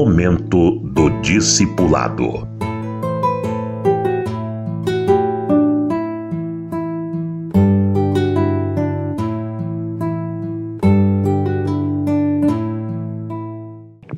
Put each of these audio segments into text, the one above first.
Momento do Discipulado.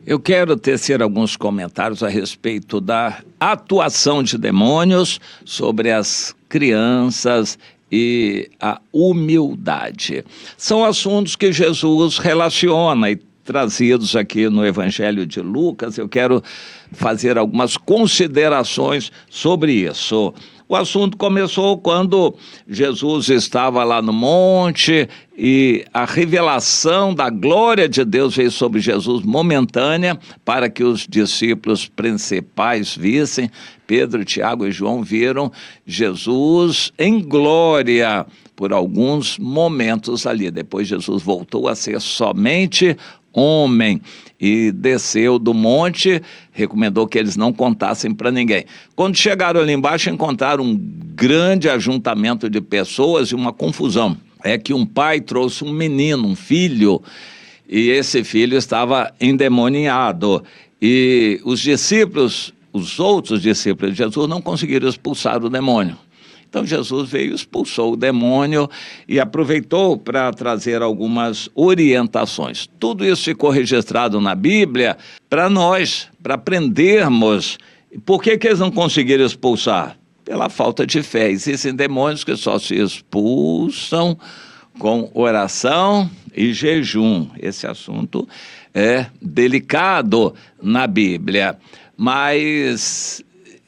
Eu quero tecer alguns comentários a respeito da atuação de demônios sobre as crianças e a humildade. São assuntos que Jesus relaciona e trazidos aqui no Evangelho de Lucas. Eu quero fazer algumas considerações sobre isso. O assunto começou quando Jesus estava lá no monte e a revelação da glória de Deus veio sobre Jesus momentânea para que os discípulos principais vissem. Pedro, Tiago e João viram Jesus em glória por alguns momentos ali. Depois Jesus voltou a ser somente homem e desceu do monte, recomendou que eles não contassem para ninguém. Quando chegaram ali embaixo, encontraram um grande ajuntamento de pessoas e uma confusão. É que um pai trouxe um menino, um filho, e esse filho estava endemoniado. E os discípulos, os outros discípulos de Jesus, não conseguiram expulsar o demônio. Então Jesus veio, expulsou o demônio e aproveitou para trazer algumas orientações. Tudo isso ficou registrado na Bíblia para nós, para aprendermos. Por que eles não conseguiram expulsar? Pela falta de fé. Existem demônios que só se expulsam com oração e jejum. Esse assunto é delicado na Bíblia, mas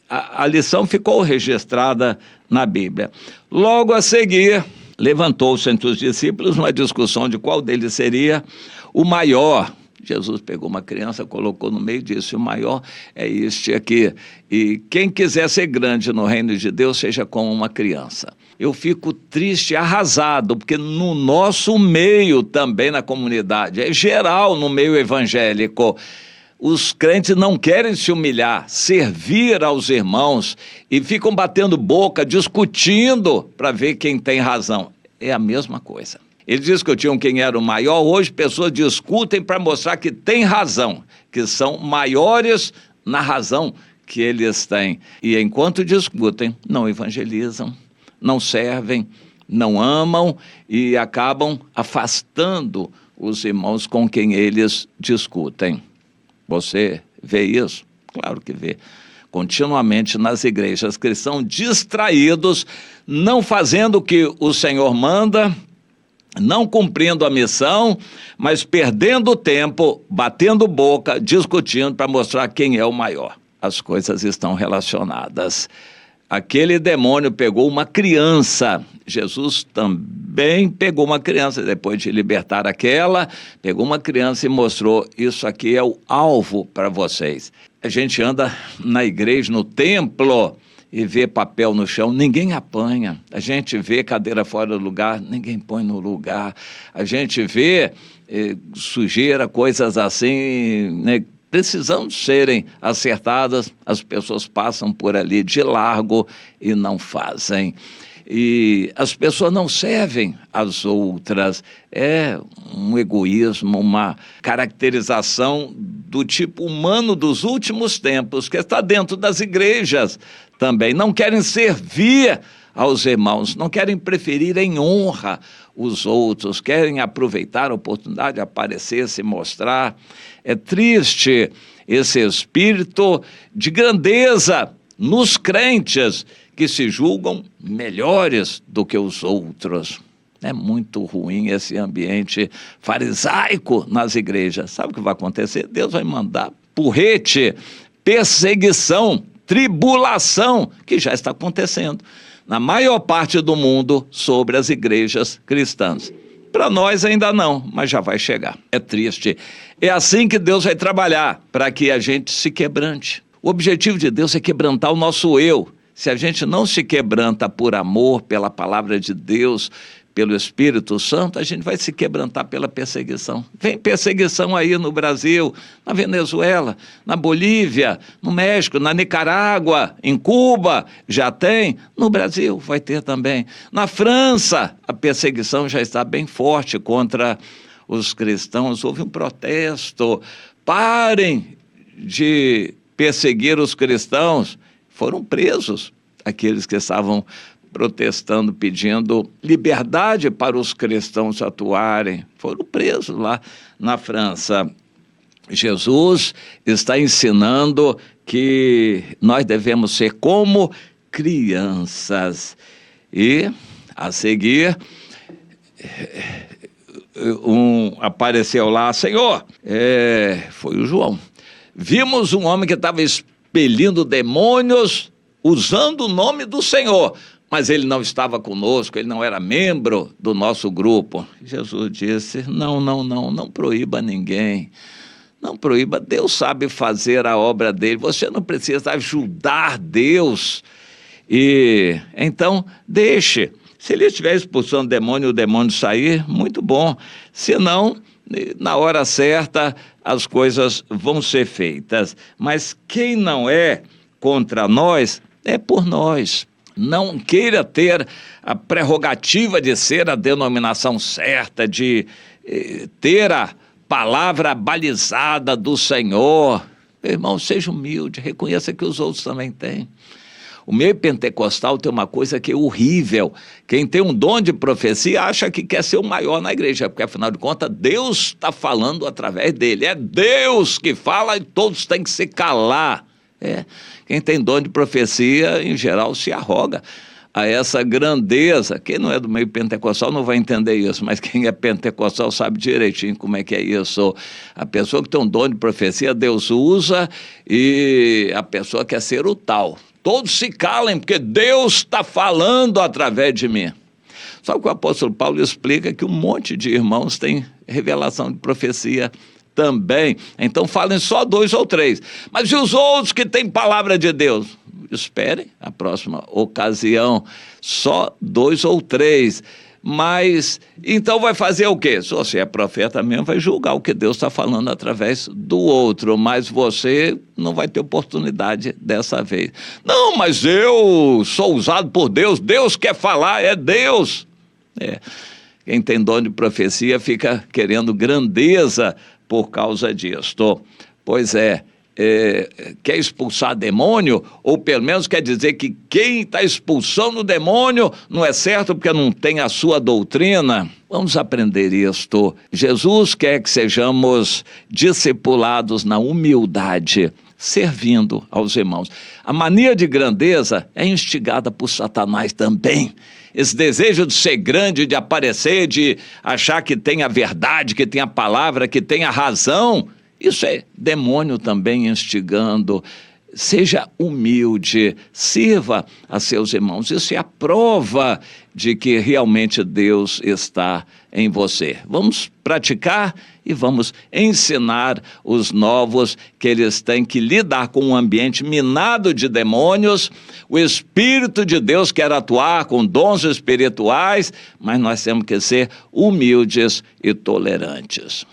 a lição ficou registrada na Bíblia. Logo a seguir, levantou-se entre os discípulos uma discussão de qual deles seria o maior. Jesus pegou uma criança, colocou no meio e disse: o maior é este aqui. E quem quiser ser grande no reino de Deus, seja como uma criança. Eu fico triste, arrasado, porque no nosso meio também, na comunidade, é geral no meio evangélico, os crentes não querem se humilhar, servir aos irmãos e ficam batendo boca, discutindo para ver quem tem razão. É a mesma coisa. Eles discutiam quem era o maior, hoje pessoas discutem para mostrar que tem razão, que são maiores na razão que eles têm. E enquanto discutem, não evangelizam, não servem, não amam e acabam afastando os irmãos com quem eles discutem. Você vê isso? Claro que vê. Continuamente nas igrejas cristãs, distraídos, não fazendo o que o Senhor manda, não cumprindo a missão, mas perdendo tempo, batendo boca, discutindo para mostrar quem é o maior. As coisas estão relacionadas. Aquele demônio pegou uma criança, Jesus também pegou uma criança, depois de libertar aquela, pegou uma criança e mostrou: isso aqui é o alvo para vocês. A gente anda na igreja, no templo, e vê papel no chão, ninguém apanha. A gente vê cadeira fora do lugar, ninguém põe no lugar. A gente vê sujeira, coisas assim, né, precisam serem acertadas, as pessoas passam por ali de largo e não fazem. E as pessoas não servem às outras. É um egoísmo, uma caracterização do tipo humano dos últimos tempos, que está dentro das igrejas também. Não querem servir aos irmãos, não querem preferir em honra os outros, querem aproveitar a oportunidade de aparecer, se mostrar. É triste esse espírito de grandeza nos crentes que se julgam melhores do que os outros. É muito ruim esse ambiente farisaico nas igrejas. Sabe o que vai acontecer? Deus vai mandar porrete, perseguição, tribulação, que já está acontecendo na maior parte do mundo sobre as igrejas cristãs. Para nós ainda não, mas já vai chegar. É triste. É assim que Deus vai trabalhar, para que a gente se quebrante. O objetivo de Deus é quebrantar o nosso eu. Se a gente não se quebranta por amor, pela palavra de Deus, pelo Espírito Santo, a gente vai se quebrantar pela perseguição. Vem perseguição aí no Brasil, na Venezuela, na Bolívia, no México, na Nicarágua, em Cuba, já tem. No Brasil vai ter também. Na França, a perseguição já está bem forte contra os cristãos. Houve um protesto. Parem de perseguir os cristãos, foram presos aqueles que estavam protestando, pedindo liberdade para os cristãos atuarem. Foram presos lá na França. Jesus está ensinando que nós devemos ser como crianças. E, a seguir, apareceu lá, Senhor, foi o João. Vimos um homem que estava expelindo demônios usando o nome do Senhor, mas ele não estava conosco, ele não era membro do nosso grupo. Jesus disse, não proíba ninguém. Não proíba, Deus sabe fazer a obra dele, você não precisa ajudar Deus. E então, deixe. Se ele estiver expulsando o demônio sair, muito bom. Se não, na hora certa, as coisas vão ser feitas. Mas quem não é contra nós, é por nós. Não queira ter a prerrogativa de ser a denominação certa, de ter a palavra balizada do Senhor. Meu irmão, seja humilde, reconheça que os outros também têm. O meio pentecostal tem uma coisa que é horrível. Quem tem um dom de profecia acha que quer ser o maior na igreja, porque afinal de contas Deus está falando através dele. É Deus que fala e todos têm que se calar. Quem tem dom de profecia, em geral, se arroga a essa grandeza. Quem não é do meio pentecostal não vai entender isso, mas quem é pentecostal sabe direitinho como é que é isso. A pessoa que tem um dom de profecia, Deus usa, e a pessoa quer ser o tal. Todos se calem, porque Deus está falando através de mim. Só que o apóstolo Paulo explica que um monte de irmãos tem revelação de profecia também. Então falem só 2 ou 3. Mas e os outros que têm palavra de Deus? Esperem a próxima ocasião, só 2 ou 3. Mas, então vai fazer o quê? Se você é profeta mesmo, vai julgar o que Deus está falando através do outro, mas você não vai ter oportunidade dessa vez. Não, mas eu sou usado por Deus, Deus quer falar, é Deus. Quem tem dom de profecia fica querendo grandeza por causa disto. Pois quer expulsar demônio, ou pelo menos quer dizer que quem está expulsando o demônio não é certo porque não tem a sua doutrina. Vamos aprender isto. Jesus quer que sejamos discipulados na humildade, servindo aos irmãos. A mania de grandeza é instigada por Satanás também. Esse desejo de ser grande, de aparecer, de achar que tem a verdade, que tem a palavra, que tem a razão, isso é demônio também instigando. Seja humilde, sirva a seus irmãos. Isso é a prova de que realmente Deus está em você. Vamos praticar e vamos ensinar os novos que eles têm que lidar com um ambiente minado de demônios. O Espírito de Deus quer atuar com dons espirituais, mas nós temos que ser humildes e tolerantes.